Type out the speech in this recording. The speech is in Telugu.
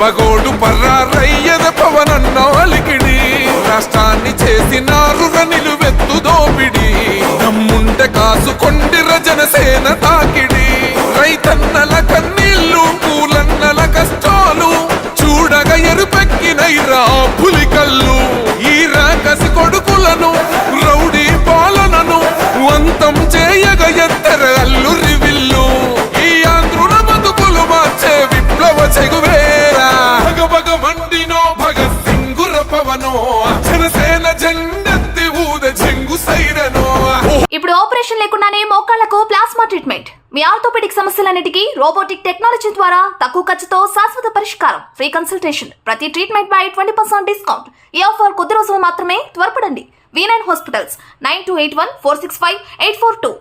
పగోడు పర్రారయ్యద పవనన్నాలికిడి రాష్ట్రాన్ని చేసినారు నిలువెత్తు దోపిడి దమ్ముంటే కాసుకొండిర జనసేన తాకిడి రైతన్నల కన్నీళ్లు కూలన్నల కష్టాలు చూడగా ఎరుపెక్కినైరా పులికల్లు ఈ రాకసి కొడుకులను రౌడీ పాలనను అంతం చేయగా ఎత్తర అల్లురి విల్లు ఈ ఆంధ్రుల బతుకులు మార్చే విప్లవ చెగువేరా భగభగ మండినో భగత్ సింగుర పవనో జనసేన జెండెత్తి ఊద చెంగు సైరనో. ఇప్పుడు ఆపరేషన్ లేకుండానే మోకాళ్లకు ప్లాస్మా ట్రీట్మెంట్. మీ ఆర్థోపెడిక్ సమస్యలన్నిటికీ రోబోటిక్ టెక్నాలజీ ద్వారా తక్కువ ఖర్చుతో శాశ్వత పరిష్కారం. Free consultation. ప్రతి ట్రీట్మెంట్ పై 20% డిస్కౌంట్. ఈ ఆఫర్ కొద్ది రోజులు మాత్రమే. త్వరపడండి. V9 hospitals 9281465842.